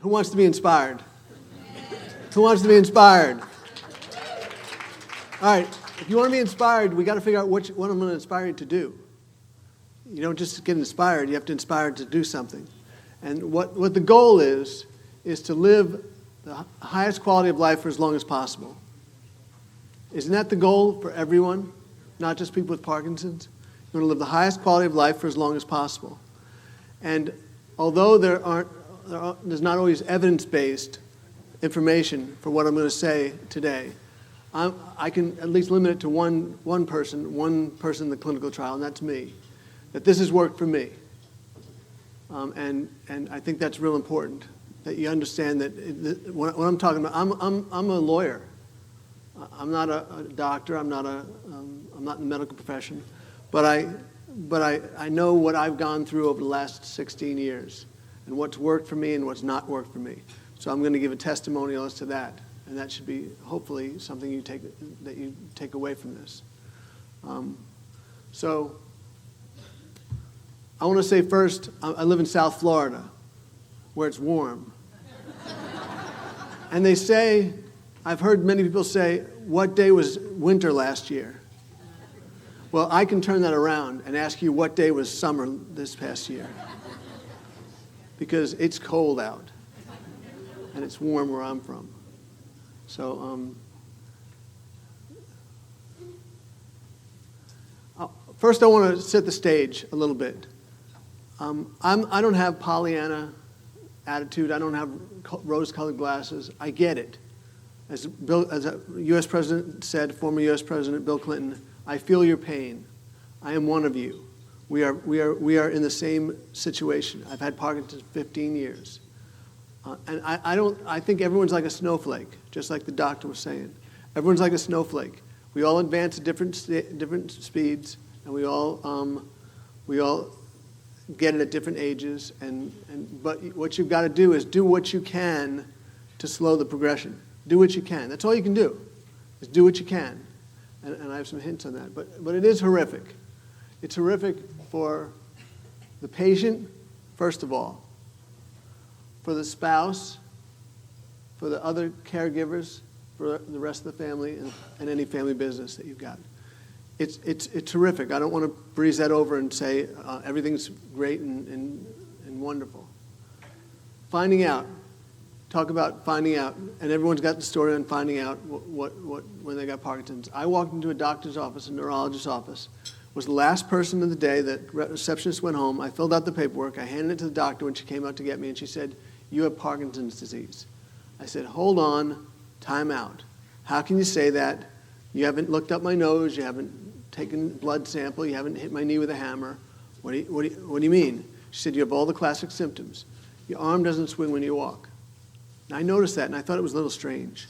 Who wants to be inspired? Who wants to be inspired? All right, if you want to be inspired, we got to figure out what I'm going to inspire you to do. You don't just get inspired, you have to inspire to do something. And what the goal is to live the highest quality of life for as long as possible. Isn't that the goal for everyone, not just people with Parkinson's? You want to live the highest quality of life for as long as possible. And although there's not always evidence-based information for what I'm going to say today, I can at least limit it to one person in the clinical trial, and that's me. That this has worked for me. And I think that's real important, that you understand that what I'm talking about, I'm a lawyer. I'm not a doctor, I'm not in the medical profession, but I know what I've gone through over the last 16 years and what's worked for me and what's not worked for me. So I'm going to give a testimonial as to that, and that should be hopefully something you take away from this. So I want to say first, I live in South Florida, where it's warm. And they say, I've heard many people say, what day was winter last year? Well, I can turn that around and ask you what day was summer this past year. Because it's cold out, and it's warm where I'm from. So, first I want to set the stage a little bit. I don't have Pollyanna attitude. I don't have rose-colored glasses. I get it. As a U.S. President said, former U.S. President Bill Clinton, I feel your pain. I am one of you. We are in the same situation. I've had Parkinson's 15 years. And I think everyone's like a snowflake, just like the doctor was saying. Everyone's like a snowflake. We all advance at different speeds, and we all get it at different ages. But what you've got to do is do what you can to slow the progression. Do what you can. That's all you can do, is do what you can. And I have some hints on that. But it is horrific. It's horrific for the patient, first of all, for the spouse, for the other caregivers, for the rest of the family, and any family business that you've got. It's terrific. I don't want to breeze that over and say everything's great and wonderful. Finding out. Talk about finding out, and everyone's got the story on finding out when they got Parkinson's. I walked into a doctor's office, a neurologist's office, was the last person of the day. The receptionist went home. I filled out the paperwork. I handed it to the doctor when she came out to get me, and she said, "You have Parkinson's disease." I said, "Hold on, time out. How can you say that? You haven't looked up my nose. You haven't taken blood sample. You haven't hit my knee with a hammer. What do you mean?" She said, "You have all the classic symptoms. Your arm doesn't swing when you walk." And I noticed that, and I thought it was a little strange.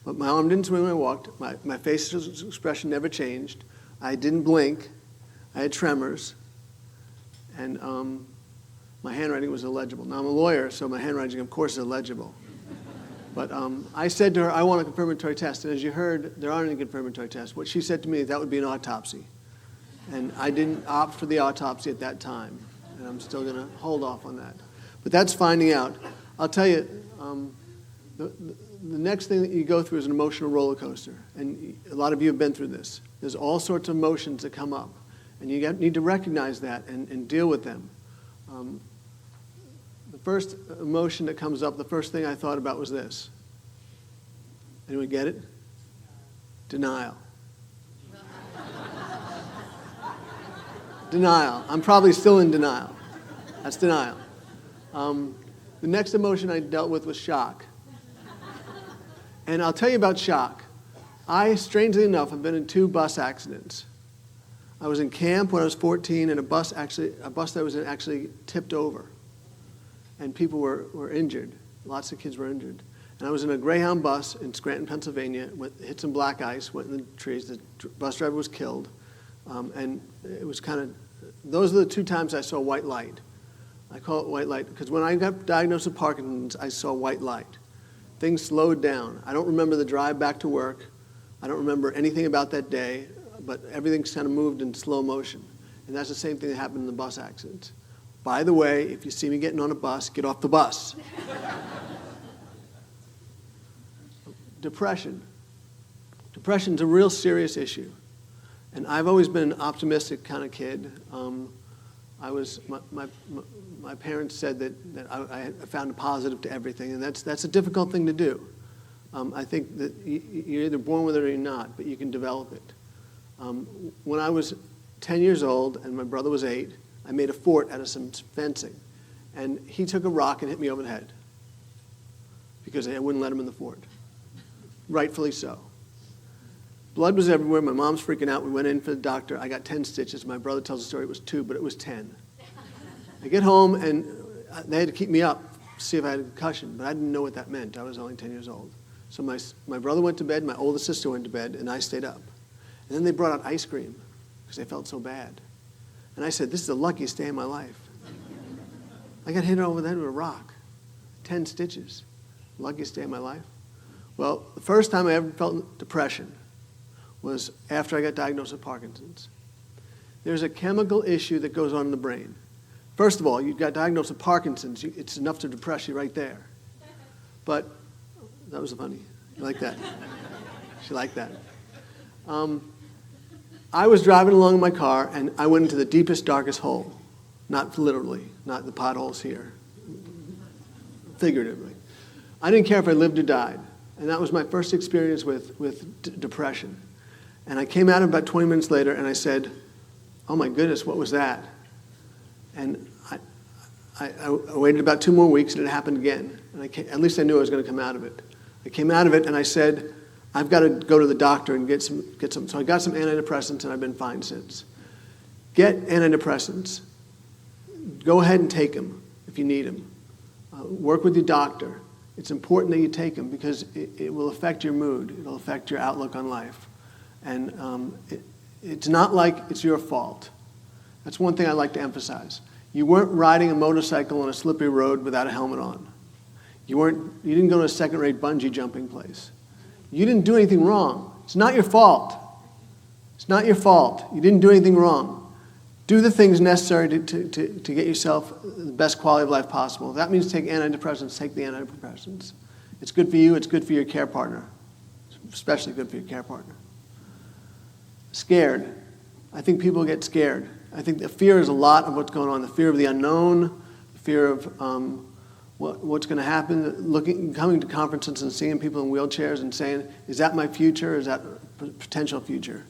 But my arm didn't swing when I walked. My facial expression never changed. I didn't blink. I had tremors. And my handwriting was illegible. Now, I'm a lawyer, so my handwriting, of course, is illegible. But I said to her, I want a confirmatory test. And as you heard, there aren't any confirmatory tests. What she said to me, that would be an autopsy. And I didn't opt for the autopsy at that time. And I'm still going to hold off on that. But that's finding out. I'll tell you, the next thing that you go through is an emotional roller coaster. And a lot of you have been through this. There's all sorts of emotions that come up. And you need to recognize that and deal with them. The first emotion that comes up, the first thing I thought about was this. Anyone get it? Denial. Denial. I'm probably still in denial. That's denial. The next emotion I dealt with was shock. And I'll tell you about shock. I, strangely enough, have been in 2 bus accidents. I was in camp when I was 14, and a bus that I was in actually tipped over. And people were injured. Lots of kids were injured. And I was in a Greyhound bus in Scranton, Pennsylvania, hit some black ice, went in the trees. The bus driver was killed. And it was those are the 2 times I saw white light. I call it white light because when I got diagnosed with Parkinson's, I saw white light. Things slowed down. I don't remember the drive back to work. I don't remember anything about that day, but everything's kind of moved in slow motion. And that's the same thing that happened in the bus accidents. by the way, if you see me getting on a bus, get off the bus. Depression. Depression's a real serious issue. And I've always been an optimistic kind of kid. My parents said that I found a positive to everything, and that's a difficult thing to do. I think that you're either born with it or you're not, but you can develop it. When I was 10 years old and my brother was 8, I made a fort out of some fencing. And he took a rock and hit me over the head because I wouldn't let him in the fort. Rightfully so. Blood was everywhere. My mom's freaking out. We went in for the doctor. I got 10 stitches. My brother tells the story it was 2, but it was 10. I get home, and they had to keep me up to see if I had a concussion, but I didn't know what that meant. I was only 10 years old. So my brother went to bed, my oldest sister went to bed, and I stayed up. And then they brought out ice cream because they felt so bad. And I said, this is the luckiest day of my life. I got hit over the head with a rock. 10 stitches. Luckiest day of my life. Well, the first time I ever felt depression was after I got diagnosed with Parkinson's. There's a chemical issue that goes on in the brain. First of all, you got diagnosed with Parkinson's. It's enough to depress you right there. But that was funny. You like that? She liked that. I was driving along in my car, and I went into the deepest, darkest hole. Not literally, not the potholes here. Figuratively. I didn't care if I lived or died. And that was my first experience with depression. And I came out about 20 minutes later, and I said, oh my goodness, what was that? And I waited about 2 more weeks, and it happened again. And at least I knew I was going to come out of it. I came out of it, and I said, I've got to go to the doctor and get some. So I got some antidepressants, and I've been fine since. Get antidepressants. Go ahead and take them if you need them. Work with your doctor. It's important that you take them because it will affect your mood. It'll affect your outlook on life. And it's not like it's your fault. That's one thing I like to emphasize. You weren't riding a motorcycle on a slippery road without a helmet on. You didn't go to a second-rate bungee jumping place. You didn't do anything wrong. It's not your fault. It's not your fault. You didn't do anything wrong. Do the things necessary to get yourself the best quality of life possible. If that means take antidepressants, take the antidepressants. It's good for you. It's good for your care partner. It's especially good for your care partner. Scared. I think people get scared. I think the fear is a lot of what's going on. The fear of the unknown, the fear of what's going to happen, coming to conferences and seeing people in wheelchairs and saying, is that my future? Is that a potential future?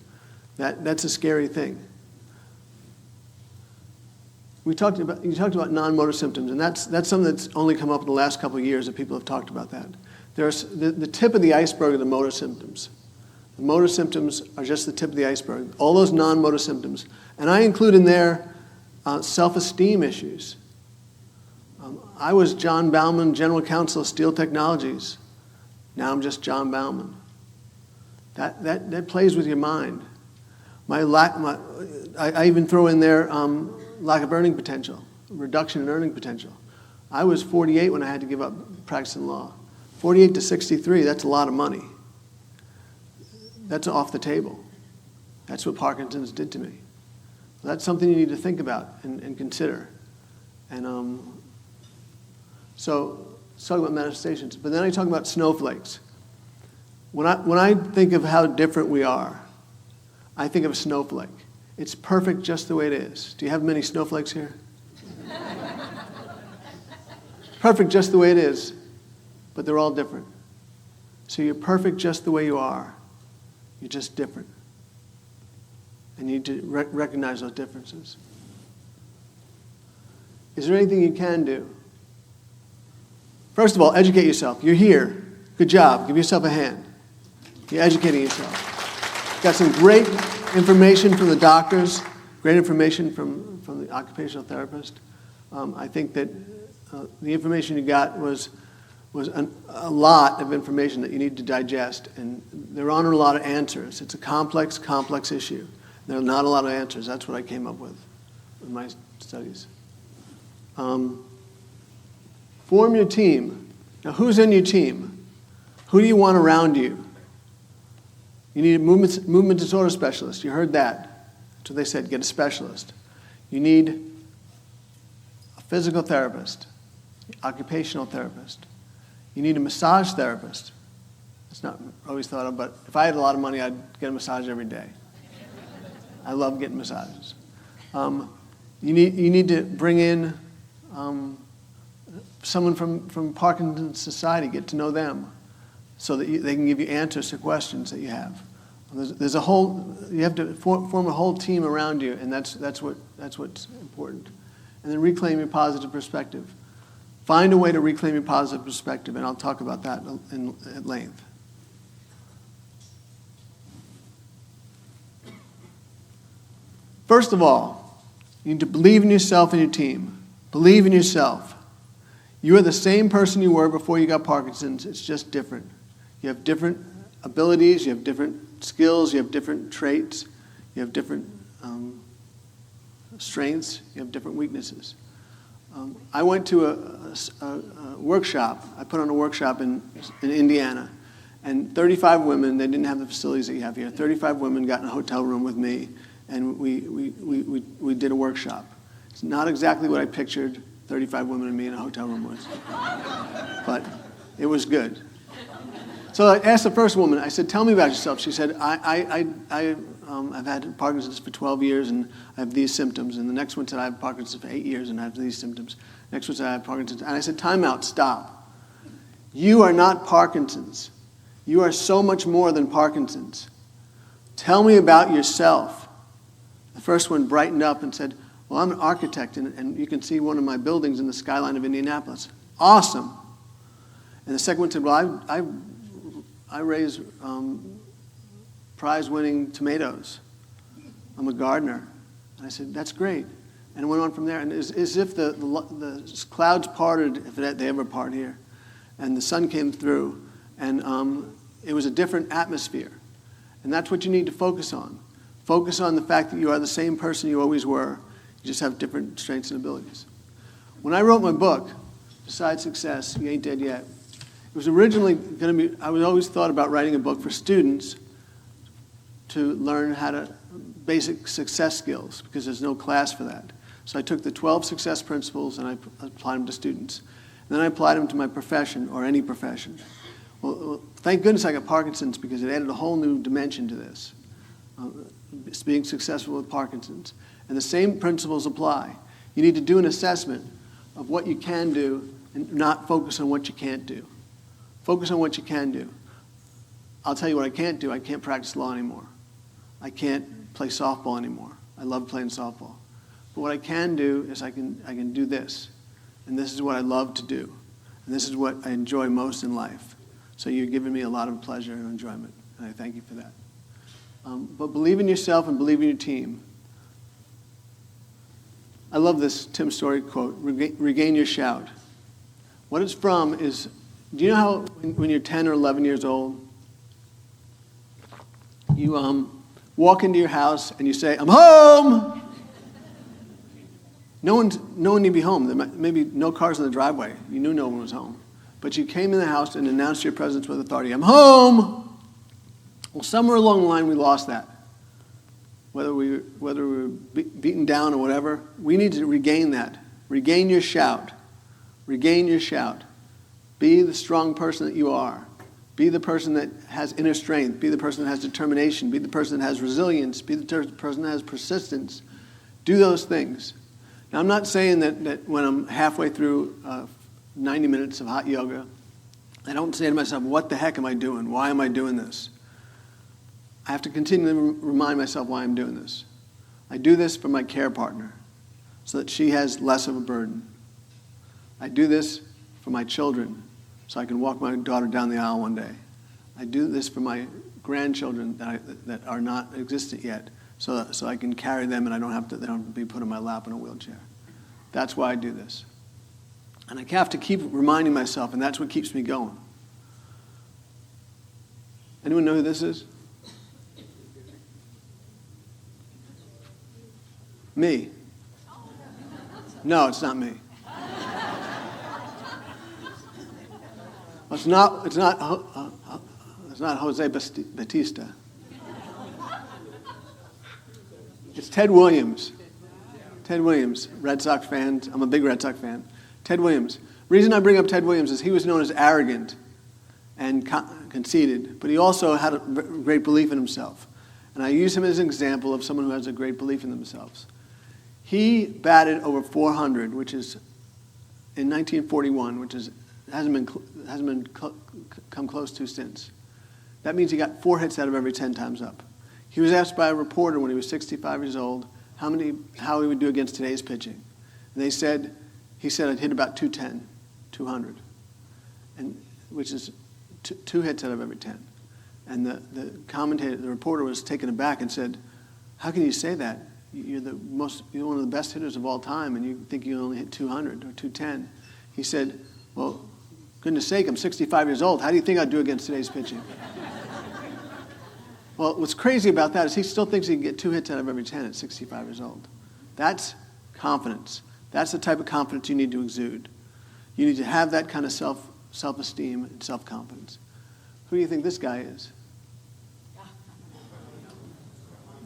That's a scary thing. You talked about non-motor symptoms, and that's something that's only come up in the last couple of years that people have talked about that. There's the tip of the iceberg are the motor symptoms. The motor symptoms are just the tip of the iceberg. All those non-motor symptoms. And I include in there self-esteem issues. I was John Baumann, General Counsel of Steel Technologies. Now I'm just John Baumann. That plays with your mind. I even throw in there lack of earning potential, reduction in earning potential. I was 48 when I had to give up practicing law. 48 to 63, that's a lot of money. That's off the table. That's what Parkinson's did to me. That's something you need to think about and consider. And so let's talk about manifestations. But then I talk about snowflakes. When I think of how different we are, I think of a snowflake. It's perfect just the way it is. Do you have many snowflakes here? Perfect just the way it is, but they're all different. So you're perfect just the way you are. You're just different. And you need to recognize those differences. Is there anything you can do? First of all, educate yourself. You're here. Good job. Give yourself a hand. You're educating yourself. Got some great information from the doctors, great information from the occupational therapist. I think that the information you got was a lot of information that you need to digest, and there aren't a lot of answers. It's a complex issue. There are not a lot of answers. That's what I came up with in my studies. Form your team. Now, who's in your team? Who do you want around you? You need a movement disorder specialist. You heard that. That's what they said, get a specialist. You need physical therapist, occupational therapist. You need a massage therapist. It's not always thought of, but if I had a lot of money, I'd get a massage every day. I love getting massages. You need to bring in someone from Parkinson's Society, get to know them, so that they can give you answers to questions that you have. There's a whole, you have to form a whole team around you, and that's what's important. And then reclaim your positive perspective. Find a way to reclaim your positive perspective, and I'll talk about that at length. First of all, you need to believe in yourself and your team. Believe in yourself. You are the same person you were before you got Parkinson's. It's just different. You have different abilities, you have different skills, you have different traits, you have different strengths, you have different weaknesses. I went to a workshop. I put on a workshop in Indiana, and 35 women, they didn't have the facilities that you have here, 35 women got in a hotel room with me, and we did a workshop. It's not exactly what I pictured 35 women and me in a hotel room was, but it was good. So I asked the first woman, I said, tell me about yourself. She said, I've had Parkinson's for 12 years and I have these symptoms. And the next one said, I have Parkinson's for 8 years and I have these symptoms. Next one said, I have Parkinson's. And I said, time out, stop. You are not Parkinson's. You are so much more than Parkinson's. Tell me about yourself. The first one brightened up and said, well, I'm an architect and you can see one of my buildings in the skyline of Indianapolis. Awesome. And the second one said, well, I raise prize-winning tomatoes. I'm a gardener. And I said, that's great. And it went on from there. And it's as if the clouds parted, if they ever part here, and the sun came through, and it was a different atmosphere. And that's what you need to focus on. Focus on the fact that you are the same person you always were. You just have different strengths and abilities. When I wrote my book, Besides Success, You Ain't Dead Yet, it was originally going to be, I was always thought about writing a book for students to learn how to, basic success skills, because there's no class for that. So I took the 12 success principles and I applied them to students. And then I applied them to my profession, or any profession. Well, thank goodness I got Parkinson's, because it added a whole new dimension to this, being successful with Parkinson's. And the same principles apply. You need to do an assessment of what you can do and not focus on what you can't do. Focus on what you can do. I'll tell you what I can't do. I can't practice law anymore. I can't play softball anymore. I love playing softball. But what I can do is I can do this. And this is what I love to do. And this is what I enjoy most in life. So you're giving me a lot of pleasure and enjoyment. And I thank you for that. But believe in yourself and believe in your team. I love this Tim Story quote, regain your shout. What it's from is, do you know how when you're 10 or 11 years old, you walk into your house and you say, I'm home! No one need be home. There may be no cars in the driveway. You knew no one was home. But you came in the house and announced your presence with authority. I'm home! Well, somewhere along the line we lost that. Whether we were beaten down or whatever, we need to regain that. Regain your shout. Regain your shout. Be the strong person that you are. Be the person that has inner strength. Be the person that has determination. Be the person that has resilience. Be the person that has persistence. Do those things. Now, I'm not saying that when I'm halfway through 90 minutes of hot yoga, I don't say to myself, what the heck am I doing? Why am I doing this? I have to continually remind myself why I'm doing this. I do this for my care partner so that she has less of a burden. I do this for my children so I can walk my daughter down the aisle one day. I do this for my grandchildren that are not existent yet so I can carry them and they don't have to be put in my lap in a wheelchair. That's why I do this. And I have to keep reminding myself, and that's what keeps me going. Anyone know who this is? Me. No, it's not me. It's not Jose Batista. It's Ted Williams. Ted Williams, Red Sox fan. I'm a big Red Sox fan. Ted Williams. Reason I bring up Ted Williams is he was known as arrogant and conceited, but he also had a great belief in himself. And I use him as an example of someone who has a great belief in themselves. He batted over 400, which is in 1941, which is hasn't come close to since. That means he got 4 hits out of every 10 times up. He was asked by a reporter when he was 65 years old how he would do against today's pitching. And he said, I'd hit about 210, 200, and which is 2 hits out of every 10. And the reporter was taken aback and said, how can you say that? You're one of the best hitters of all time, and you think you only hit 200 or 210. He said, well, goodness sake, I'm 65 years old. How do you think I'd do against today's pitching? Well, what's crazy about that is he still thinks he can get 2 hits out of every 10 at 65 years old. That's confidence. That's the type of confidence you need to exude. You need to have that kind of self-esteem and self-confidence. Who do you think this guy is?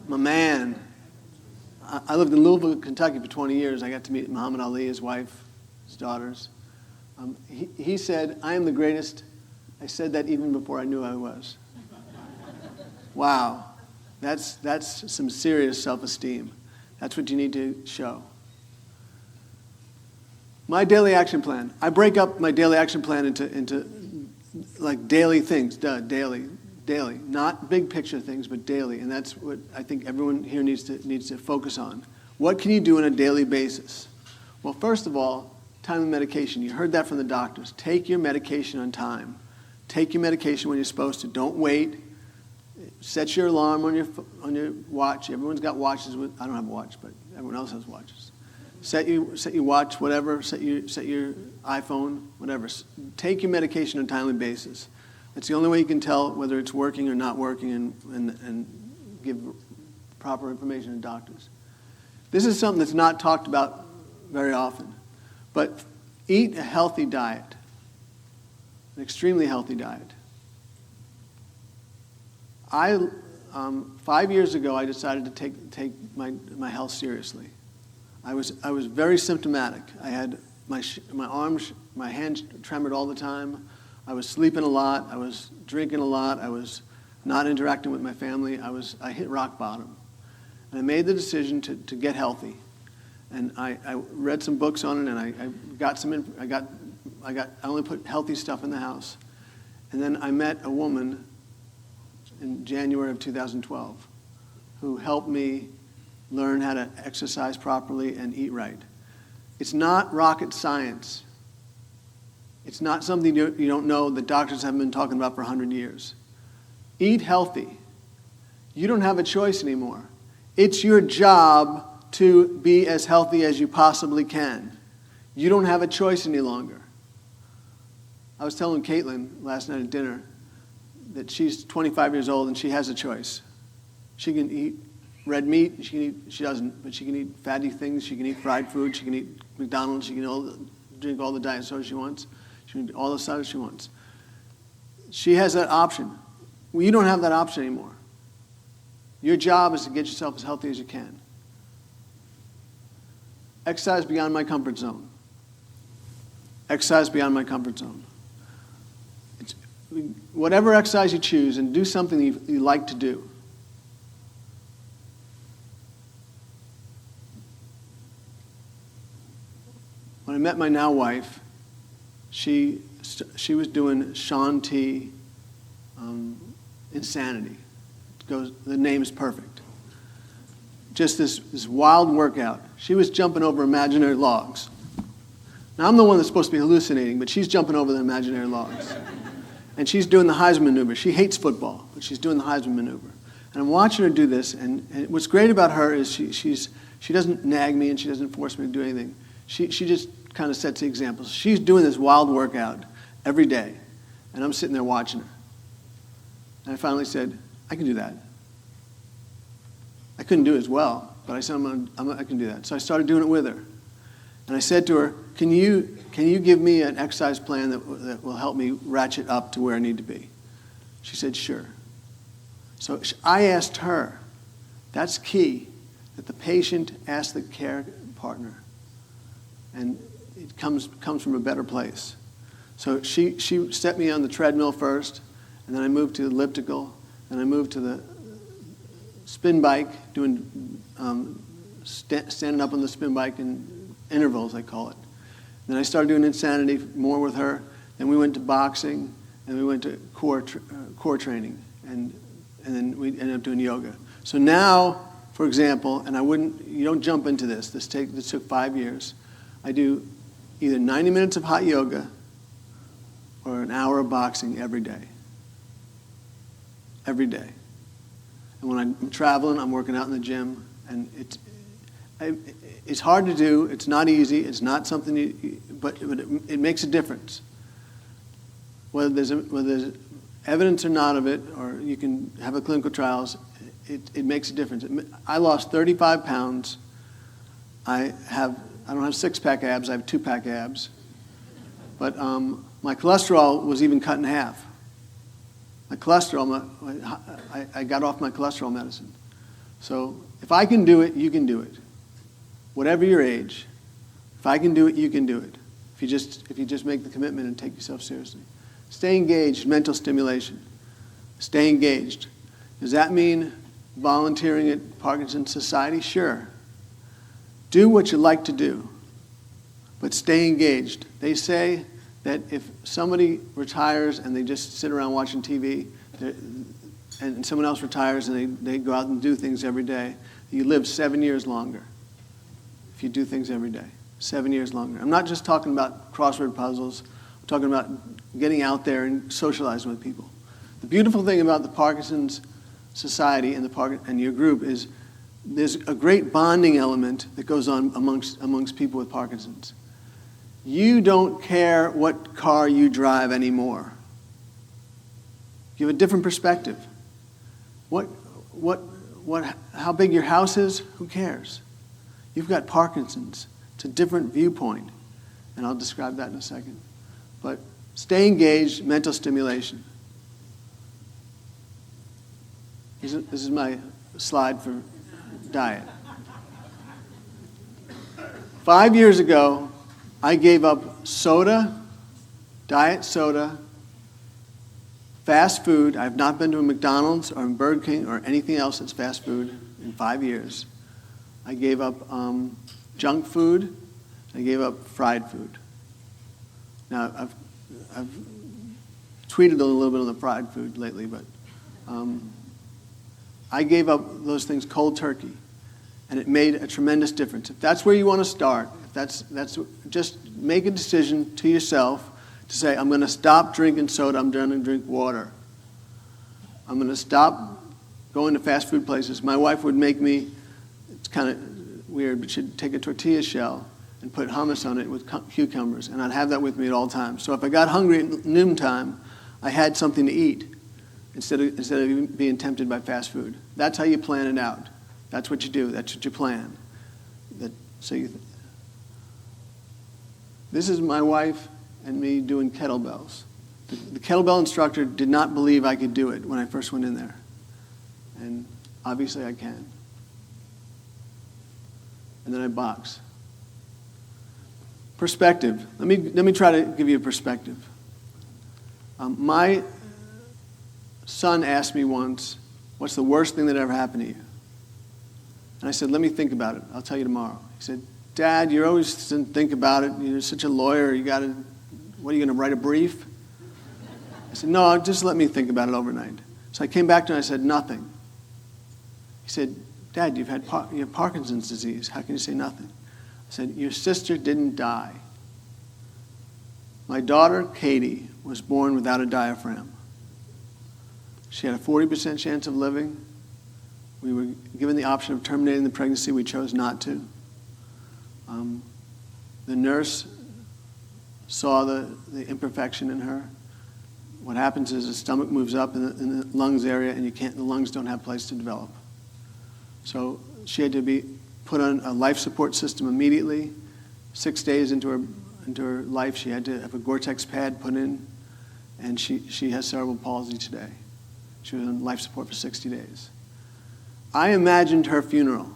My man. I lived in Louisville, Kentucky for 20 years. I got to meet Muhammad Ali, his wife, his daughters. He said, I am the greatest. I said that even before I knew I was. Wow. That's some serious self-esteem. That's what you need to show. My daily action plan. I break up my daily action plan into like daily things, daily. Not big picture things, but daily. And that's what I think everyone here needs to focus on. What can you do on a daily basis? Well, first of all, time and medication. You heard that from the doctors. Take your medication on time. Take your medication when you're supposed to. Don't wait. Set your alarm on your watch. Everyone's got watches. I don't have a watch, but everyone else has watches. Set your watch, whatever. Set your iPhone, whatever. Take your medication on a timely basis. It's the only way you can tell whether it's working or not working and give proper information to doctors. This is something that's not talked about very often. But eat a healthy diet, an extremely healthy diet. 5 years ago, I decided to take my health seriously. I was very symptomatic. I had my arms, my hands tremored all the time. I was sleeping a lot. I was drinking a lot. I was not interacting with my family. I hit rock bottom, and I made the decision to get healthy. And I read some books on it, and I got some. I only put healthy stuff in the house, and then I met a woman in January of 2012 who helped me learn how to exercise properly and eat right. It's not rocket science. It's not something you don't know that doctors haven't been talking about for 100 years. Eat healthy. You don't have a choice anymore. It's your job to be as healthy as you possibly can. You don't have a choice any longer. I was telling Caitlin last night at dinner that she's 25 years old and she has a choice. She can eat red meat, she doesn't, but she can eat fatty things, she can eat fried food, she can eat McDonald's, she can drink all the diet soda she wants, she can eat all the soda she wants. She has that option. Well, you don't have that option anymore. Your job is to get yourself as healthy as you can. Exercise beyond my comfort zone. Exercise beyond my comfort zone. Whatever exercise you choose, and do something you like to do. When I met my now wife, she was doing Shaun T. Insanity. The name is perfect. Just this wild workout. She was jumping over imaginary logs. Now, I'm the one that's supposed to be hallucinating, but she's jumping over the imaginary logs. And she's doing the Heisman maneuver. She hates football, but she's doing the Heisman maneuver. And I'm watching her do this, and what's great about her is she doesn't nag me and she doesn't force me to do anything. She just kind of sets the example. She's doing this wild workout every day, and I'm sitting there watching her. And I finally said, I can do that. I couldn't do it as well, but I said, I can do that. So I started doing it with her. And I said to her, can you give me an exercise plan that will help me ratchet up to where I need to be? She said, sure. So I asked her, that's key, that the patient asks the care partner. And it comes from a better place. So she set me on the treadmill first, and then I moved to the elliptical, and I moved to the spin bike, doing standing up on the spin bike in intervals, I call it. Then I started doing Insanity more with her. Then we went to boxing, and we went to core training, and then we ended up doing yoga. So now, for example, and you don't jump into this. This took 5 years. I do either 90 minutes of hot yoga or an hour of boxing every day. Every day. And when I'm traveling, I'm working out in the gym, and it's hard to do. It's not easy. It's not something but it makes a difference. Whether there's evidence or not of it, or you can have a clinical trials, it makes a difference. I lost 35 pounds. I don't have six-pack abs. I have two-pack abs. But my cholesterol was even cut in half. My cholesterol, I got off my cholesterol medicine. So if I can do it, you can do it. Whatever your age, if I can do it, you can do it. If you just make the commitment and take yourself seriously. Stay engaged, mental stimulation. Stay engaged. Does that mean volunteering at Parkinson Society? Sure. Do what you like to do, but stay engaged. They say that if somebody retires and they just sit around watching TV, and someone else retires and they go out and do things every day, you live 7 years longer if you do things every day. 7 years longer. I'm not just talking about crossword puzzles. I'm talking about getting out there and socializing with people. The beautiful thing about the Parkinson's Society and your group is there's a great bonding element that goes on amongst people with Parkinson's. You don't care what car you drive anymore. You have a different perspective. How big your house is, who cares? You've got Parkinson's. It's a different viewpoint, and I'll describe that in a second. But stay engaged, mental stimulation. This is my slide for diet. 5 years ago, I gave up soda, diet soda, fast food. I've not been to a McDonald's or a Burger King or anything else that's fast food in 5 years. I gave up junk food. I gave up fried food. Now, I've tweeted a little bit on the fried food lately, but I gave up those things cold turkey, and it made a tremendous difference. If that's where you want to start, that's just make a decision to yourself to say, I'm going to stop drinking soda, I'm going to drink water. I'm going to stop going to fast food places. My wife would make me, it's kind of weird, but she'd take a tortilla shell and put hummus on it with cucumbers, and I'd have that with me at all times. So if I got hungry at noontime, I had something to eat instead of being tempted by fast food. That's how you plan it out. That's what you do. That's what you plan. This is my wife and me doing kettlebells. The kettlebell instructor did not believe I could do it when I first went in there. And obviously I can. And then I box. Perspective. Let me try to give you a perspective. My son asked me once, what's the worst thing that ever happened to you? And I said, let me think about it. I'll tell you tomorrow. He said, Dad, you're always think about it. You're such a lawyer. What are you going to write a brief? I said, no, just let me think about it overnight. So I came back to him and I said, nothing. He said, Dad, you have Parkinson's disease. How can you say nothing? I said, your sister didn't die. My daughter, Katie, was born without a diaphragm. She had a 40% chance of living. We were given the option of terminating the pregnancy. We chose not to. The nurse saw the imperfection in her. What happens is the stomach moves up in the lungs area, and the lungs don't have a place to develop. So she had to be put on a life support system immediately. 6 days into her life, she had to have a Gore-Tex pad put in, and she has cerebral palsy today. She was on life support for 60 days. I imagined her funeral.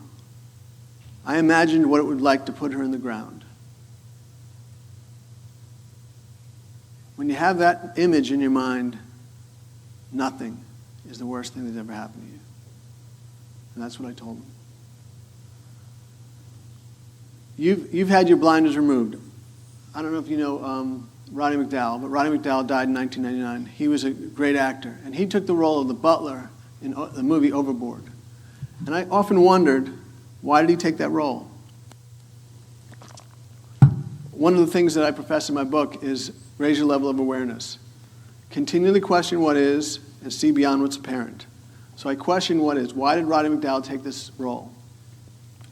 I imagined what it would like to put her in the ground. When you have that image in your mind, nothing is the worst thing that's ever happened to you. And that's what I told him. You've had your blinders removed. I don't know if you know Roddy McDowall, but Roddy McDowall died in 1999. He was a great actor, and he took the role of the butler in the movie Overboard. And I often wondered, why did he take that role? One of the things that I profess in my book is raise your level of awareness. Continually question what is and see beyond what's apparent. So I questioned what is. Why did Roddy McDowall take this role?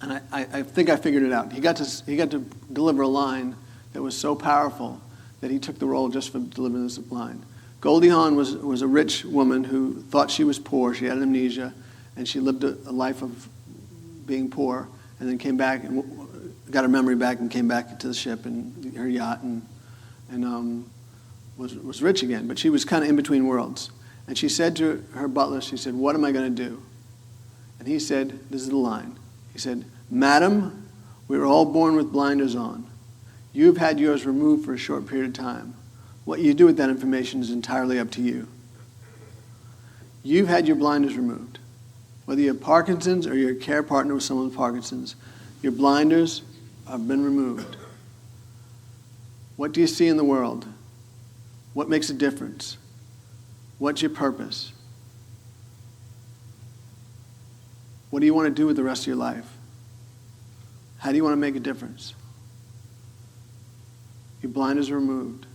And I think I figured it out. He got to deliver a line that was so powerful that he took the role just for delivering this line. Goldie Hawn was a rich woman who thought she was poor. She had amnesia, and she lived a life of being poor, and then came back and got her memory back and came back to the ship and her yacht and was rich again. But she was kind of in between worlds. And she said to her butler, she said, "What am I going to do?" And he said, this is the line. He said, "Madam, we were all born with blinders on. You've had yours removed for a short period of time. What you do with that information is entirely up to you. You've had your blinders removed. Whether you have Parkinson's or you're a care partner with someone with Parkinson's, your blinders have been removed. What do you see in the world? What makes a difference? What's your purpose? What do you want to do with the rest of your life? How do you want to make a difference? Your blinders are removed."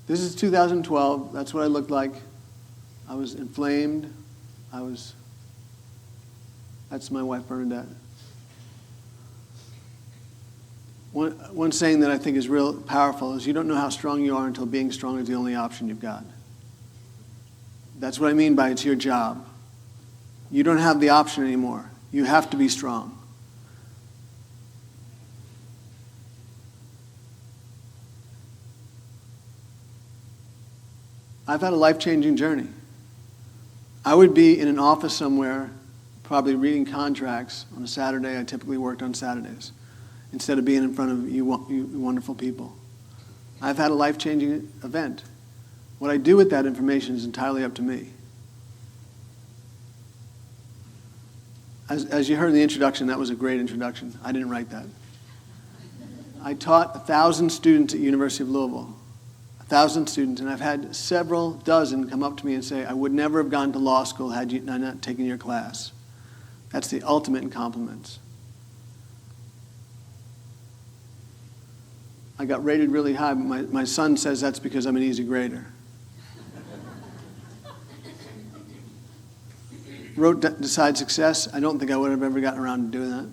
This is 2012. That's what I looked like. I was inflamed. That's my wife, Bernadette. One saying that I think is real powerful is you don't know how strong you are until being strong is the only option you've got. That's what I mean by it's your job. You don't have the option anymore. You have to be strong. I've had a life-changing journey. I would be in an office somewhere, probably reading contracts on a Saturday. I typically worked on Saturdays, instead of being in front of you wonderful people. I've had a life-changing event. What I do with that information is entirely up to me. As you heard in the introduction, that was a great introduction. I didn't write that. I taught 1,000 students at University of Louisville. 1,000 students, and I've had several dozen come up to me and say, "I would never have gone to law school had you not taken your class." That's the ultimate in compliments. I got rated really high, but my son says that's because I'm an easy grader. Wrote Decide Success. I don't think I would have ever gotten around to doing that.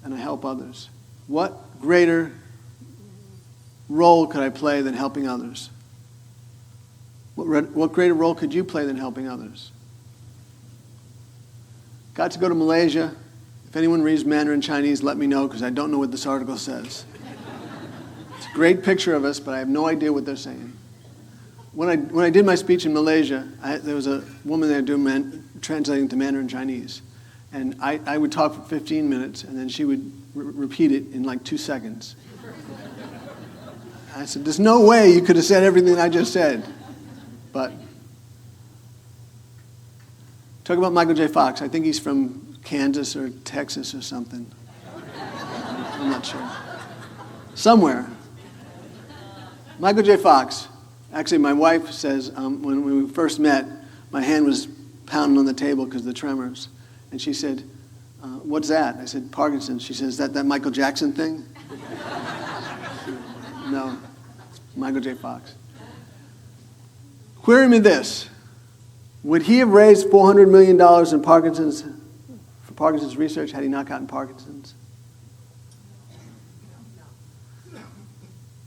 And I help others. What greater role could I play than helping others? What greater role could you play than helping others? Got to go to Malaysia. If anyone reads Mandarin Chinese, let me know because I don't know what this article says. It's a great picture of us, but I have no idea what they're saying. When I did my speech in Malaysia, there was a woman there translating to Mandarin Chinese. And I would talk for 15 minutes, and then she would repeat it in like 2 seconds. I said, "There's no way you could have said everything I just said." But talk about Michael J. Fox. I think he's from Kansas or Texas or something. I'm not sure. Somewhere. Michael J. Fox. Actually, my wife says when we first met, my hand was pounding on the table because of the tremors. And she said, "What's that?" I said, "Parkinson's." She says, that Michael Jackson thing?" No, Michael J. Fox. Query me this. Would he have raised $400 million in for Parkinson's research had he not gotten Parkinson's?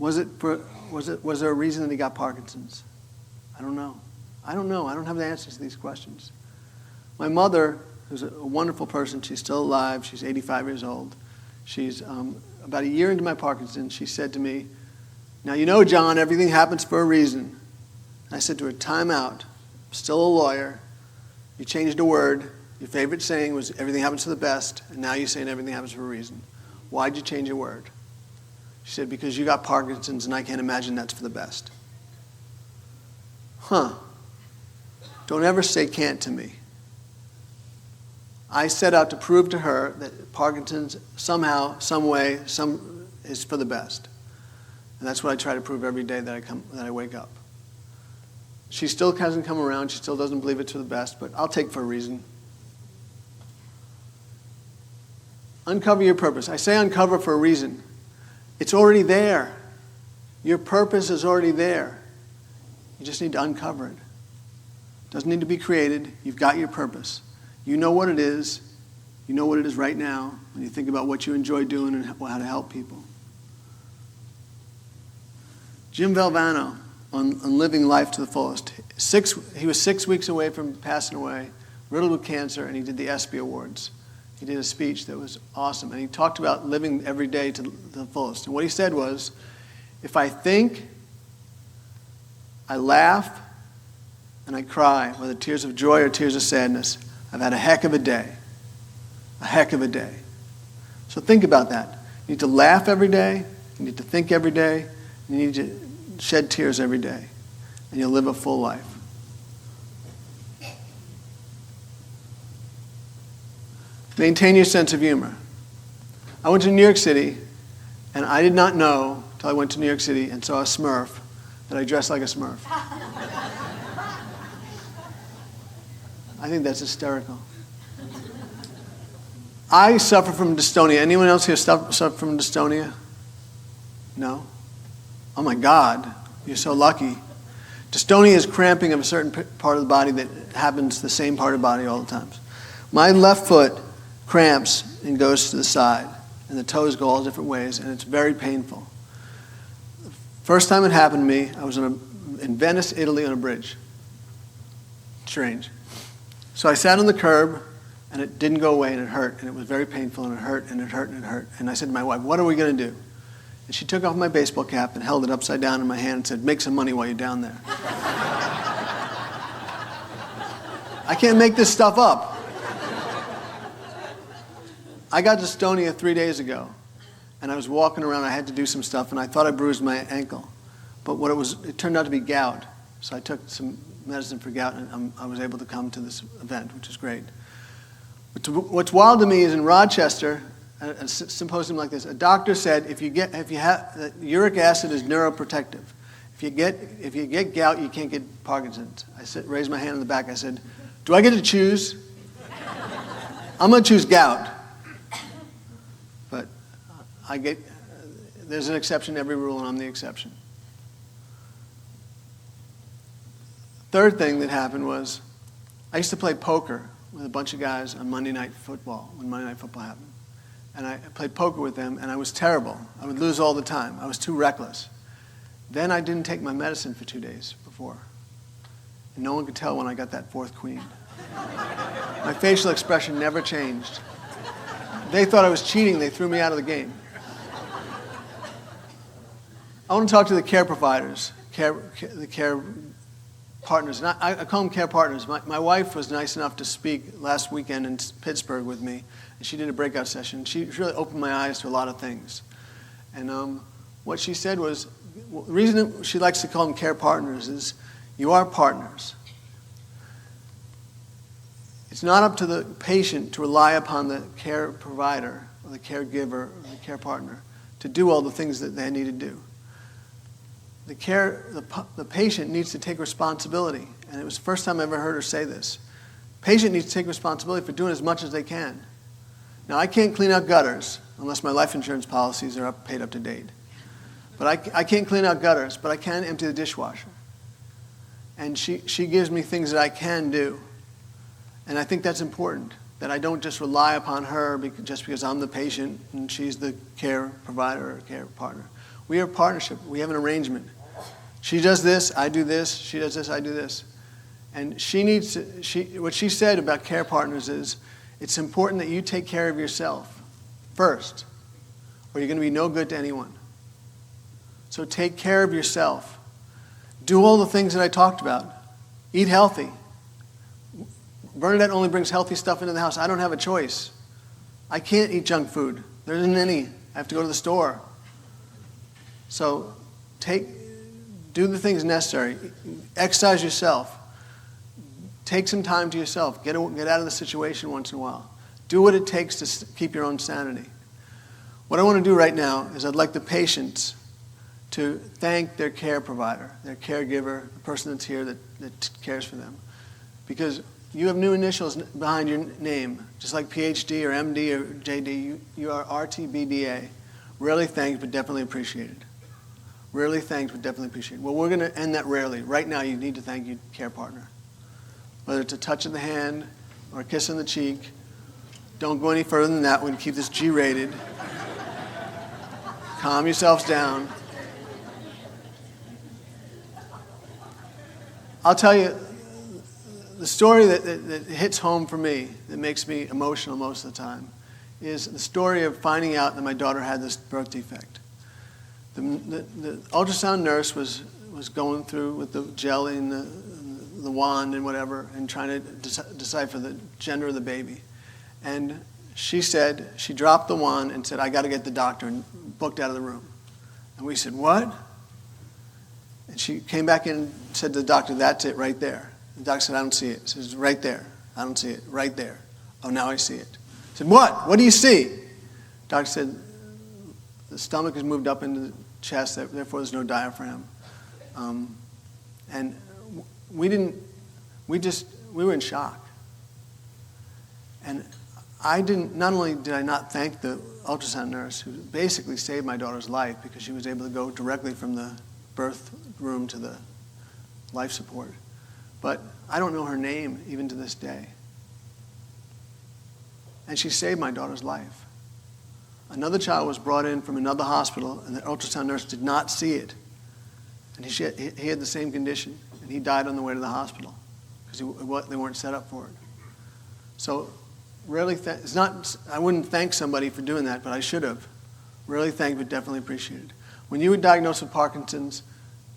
Was there a reason that he got Parkinson's? I don't know. I don't have the answers to these questions. My mother, who's a wonderful person, she's still alive. She's 85 years old. She's about a year into my Parkinson's. She said to me, "Now, you know, John, everything happens for a reason." I said to her, "Time out. still a lawyer. You changed a word. Your favorite saying was everything happens for the best, and now you're saying everything happens for a reason. Why'd you change your word? She said, because you got Parkinson's and I can't imagine that's for the best. Huh. Don't ever say can't to me. I set out to prove to her that Parkinson's somehow, some way, is for the best. And that's what I try to prove every day that I wake up. She still hasn't come around. She still doesn't believe it's for the best, but I'll take for a reason. Uncover your purpose. I say uncover for a reason. It's already there. Your purpose is already there. You just need to uncover it. It doesn't need to be created. You've got your purpose. You know what it is. You know what it is right now when you think about what you enjoy doing and how to help people. Jim Valvano, on living life to the fullest. He was 6 weeks away from passing away, riddled with cancer, and he did the ESPY Awards. He did a speech that was awesome, and he talked about living every day to the fullest. And what he said was, if I think, I laugh, and I cry, whether tears of joy or tears of sadness, I've had a heck of a day. A heck of a day. So think about that. You need to laugh every day, you need to think every day, you need to shed tears every day, and you'll live a full life. Maintain your sense of humor. I went to New York City, and I did not know until I went to New York City and saw a Smurf that I dressed like a Smurf. I think that's hysterical. I suffer from dystonia. Anyone else here suffer from dystonia? No? Oh my God, you're so lucky. Dystonia is cramping of a certain part of the body that happens the same part of the body all the time. My left foot cramps and goes to the side, and the toes go all different ways, and it's very painful. First time it happened to me, I was in Venice, Italy, on a bridge. Strange. So I sat on the curb, and it didn't go away, and it hurt, and it was very painful, and it hurt, and it hurt, and it hurt. And I said to my wife, what are we going to do? And she took off my baseball cap and held it upside down in my hand and said, make some money while you're down there. I can't make this stuff up. I got dystonia 3 days ago, and I was walking around. I had to do some stuff, and I thought I bruised my ankle. But it turned out to be gout. So I took some medicine for gout, and I was able to come to this event, which is great. What's wild to me is in Rochester, a symposium like this, a doctor said uric acid is neuroprotective. If you get gout, you can't get Parkinson's. I raised my hand in the back. I said, do I get to choose? I'm going to choose gout. But there's an exception to every rule, and I'm the exception. Third thing that happened was I used to play poker with a bunch of guys on Monday Night Football, when Monday Night Football happened. And I played poker with them, and I was terrible. I would lose all the time. I was too reckless. Then I didn't take my medicine for 2 days before. And no one could tell when I got that fourth queen. My facial expression never changed. They thought I was cheating. They threw me out of the game. I want to talk to the care providers, the care partners. And I call them care partners. My wife was nice enough to speak last weekend in Pittsburgh with me, and she did a breakout session. She really opened my eyes to a lot of things. And what she said was, the reason she likes to call them care partners is you are partners. It's not up to the patient to rely upon the care provider or the caregiver or the care partner to do all the things that they need to do. The patient needs to take responsibility. And it was the first time I ever heard her say this. Patient needs to take responsibility for doing as much as they can. Now, I can't clean out gutters unless my life insurance policies are paid up to date. But I can't clean out gutters, but I can empty the dishwasher. And she gives me things that I can do. And I think that's important, that I don't just rely upon her just because I'm the patient and she's the care provider or care partner. We are a partnership. We have an arrangement. She does this, I do this. She does this, I do this. And what she said about care partners is, it's important that you take care of yourself first, or you're going to be no good to anyone. So take care of yourself. Do all the things that I talked about. Eat healthy. Bernadette only brings healthy stuff into the house. I don't have a choice. I can't eat junk food. There isn't any. I have to go to the store. So do the things necessary. Exercise yourself. Take some time to yourself. Get out of the situation once in a while. Do what it takes to keep your own sanity. What I want to do right now is I'd like the patients to thank their care provider, their caregiver, the person that's here that cares for them. Because you have new initials behind your name, just like Ph.D. or M.D. or J.D. You are RTBDA. Rarely thanked, but definitely appreciated. Rarely thanked, but definitely appreciated. Well, we're going to end that rarely. Right now, you need to thank your care partner. Whether it's a touch of the hand or a kiss on the cheek. Don't go any further than that. We're going to keep this G-rated. Calm yourselves down. I'll tell you, the story that hits home for me, that makes me emotional most of the time, is the story of finding out that my daughter had this birth defect. The ultrasound nurse was going through with the jelly and the wand and whatever and trying to decipher the gender of the baby. And she dropped the wand and said, I got to get the doctor, and booked out of the room. And we said, what? And she came back in and said to the doctor, that's it right there. The doctor said, I don't see it. She says, right there. I don't see it. Right there. Oh, now I see it. I said, what? What do you see? The doctor said, the stomach is moved up into the chest, therefore there's no diaphragm. And we were in shock. And not only did I not thank the ultrasound nurse who basically saved my daughter's life because she was able to go directly from the birth room to the life support, but I don't know her name even to this day. And she saved my daughter's life. Another child was brought in from another hospital, and the ultrasound nurse did not see it. And he had the same condition, and he died on the way to the hospital because they weren't set up for it. So rarely, I wouldn't thank somebody for doing that, but I should have. Rarely thanked, but definitely appreciated. When you were diagnosed with Parkinson's,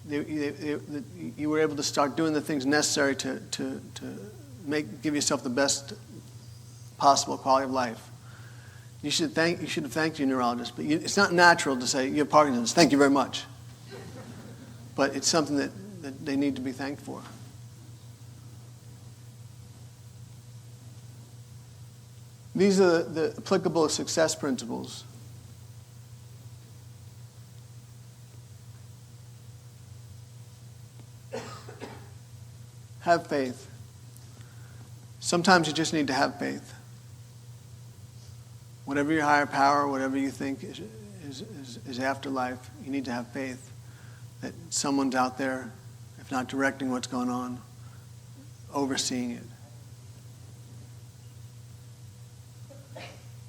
you were able to start doing the things necessary to give yourself the best possible quality of life. You should have thanked your neurologist, but it's not natural to say, you have Parkinson's, thank you very much. But it's something that they need to be thanked for. These are the applicable success principles. Have faith. Sometimes you just need to have faith. Whatever your higher power, whatever you think is afterlife, you need to have faith that someone's out there, if not directing what's going on, overseeing it.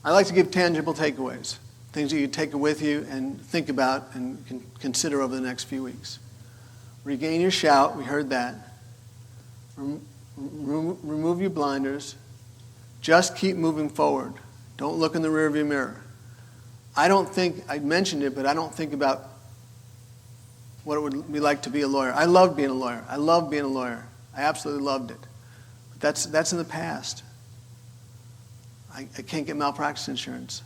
I like to give tangible takeaways, things that you take with you and think about and consider over the next few weeks. Regain your shout, we heard that. Remove your blinders. Just keep moving forward. Don't look in the rearview mirror. I mentioned it, but I don't think about what it would be like to be a lawyer. I loved being a lawyer. I love being a lawyer. I absolutely loved it. But that's in the past. I can't get malpractice insurance.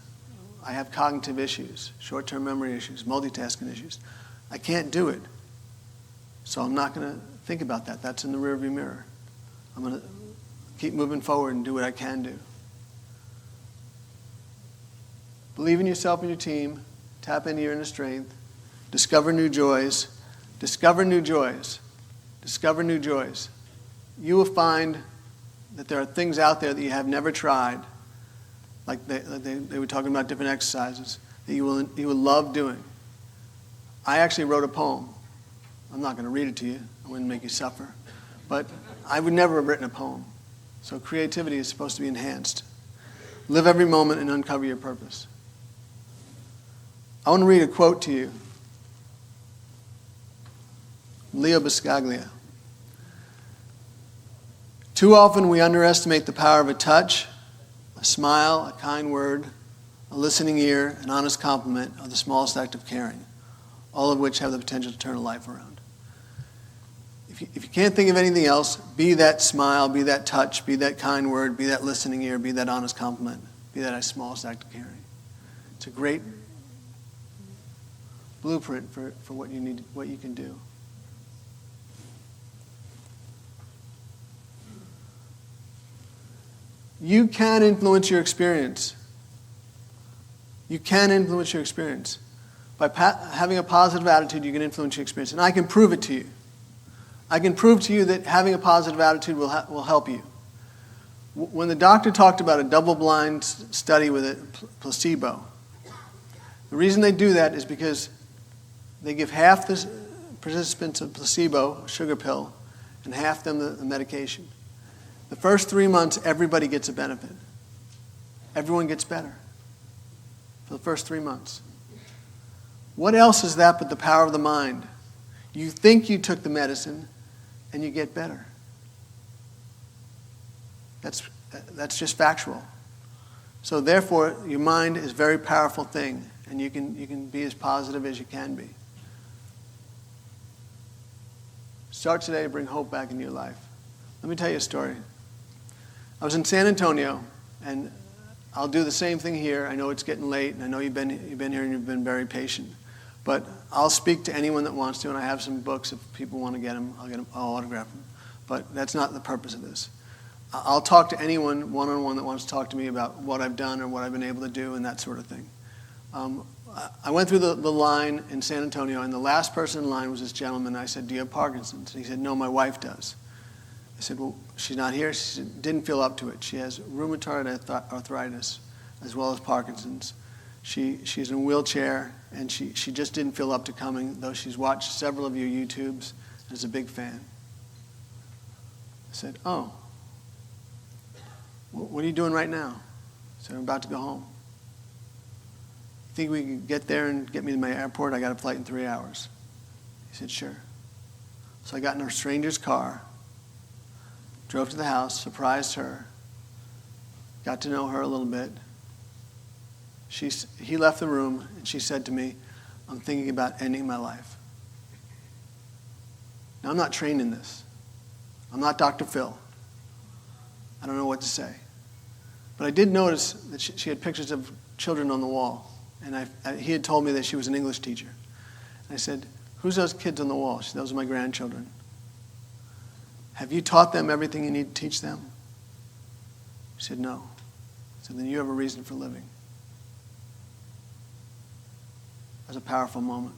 I have cognitive issues, short-term memory issues, multitasking issues. I can't do it. So I'm not going to think about that. That's in the rearview mirror. I'm going to keep moving forward and do what I can do. Believe in yourself and your team. Tap into your inner strength. Discover new joys. Discover new joys. Discover new joys. You will find that there are things out there that you have never tried, like they were talking about different exercises, that you will love doing. I actually wrote a poem. I'm not going to read it to you. I wouldn't make you suffer. But I would never have written a poem. So creativity is supposed to be enhanced. Live every moment and uncover your purpose. I want to read a quote to you. Leo Buscaglia. Too often we underestimate the power of a touch, a smile, a kind word, a listening ear, an honest compliment, or the smallest act of caring, all of which have the potential to turn a life around. if you can't think of anything else, be that smile, be that touch, be that kind word, be that listening ear, be that honest compliment, be that smallest act of caring. It's a great blueprint for what you need, what you can do. You can influence your experience. You can influence your experience. By having a positive attitude, you can influence your experience. And I can prove it to you. I can prove to you that having a positive attitude will help you. When the doctor talked about a double-blind study with a placebo, the reason they do that is because they give half the participants a placebo, a sugar pill, and half them the medication. The first 3 months, everybody gets a benefit. Everyone gets better for the first 3 months. What else is that but the power of the mind? You think you took the medicine, and you get better. That's just factual. So therefore, your mind is a very powerful thing, and you can be as positive as you can be. Start today to bring hope back into your life. Let me tell you a story. I was in San Antonio, and I'll do the same thing here. I know it's getting late, and I know you've been here and you've been very patient. But I'll speak to anyone that wants to, and I have some books. If people want to get them, I'll autograph them. But that's not the purpose of this. I'll talk to anyone one-on-one that wants to talk to me about what I've done or what I've been able to do and that sort of thing. I went through the line in San Antonio, and the last person in line was this gentleman. I said, "Do you have Parkinson's?" And he said, "No, my wife does." I said, "Well, she's not here." She said, "Didn't feel up to it. She has rheumatoid arthritis as well as Parkinson's. She's in a wheelchair, and she just didn't feel up to coming, though she's watched several of your YouTubes and is a big fan." I said, "Oh, what are you doing right now?" I said, "I'm about to go home." "Think we can get there and get me to my airport? I got a flight in 3 hours." He said, "Sure." So I got in a stranger's car, drove to the house, surprised her, got to know her a little bit. He left the room, and she said to me, "I'm thinking about ending my life." Now, I'm not trained in this. I'm not Dr. Phil. I don't know what to say. But I did notice that she had pictures of children on the wall. And he had told me that she was an English teacher. And I said, "Who's those kids on the wall?" She said, "Those are my grandchildren." "Have you taught them everything you need to teach them?" She said, "No." I said, "Then you have a reason for living." That was a powerful moment.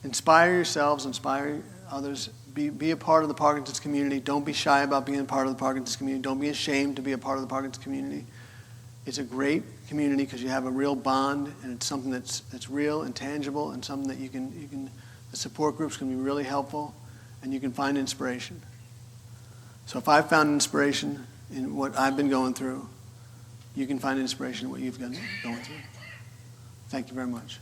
Inspire yourselves, inspire others. Be a part of the Parkinson's community. Don't be shy about being a part of the Parkinson's community. Don't be ashamed to be a part of the Parkinson's community. It's a great community because you have a real bond, and it's something that's real and tangible, and something that you can the support groups can be really helpful, and you can find inspiration. So if I've found inspiration in what I've been going through, you can find inspiration in what you've been going through. Thank you very much.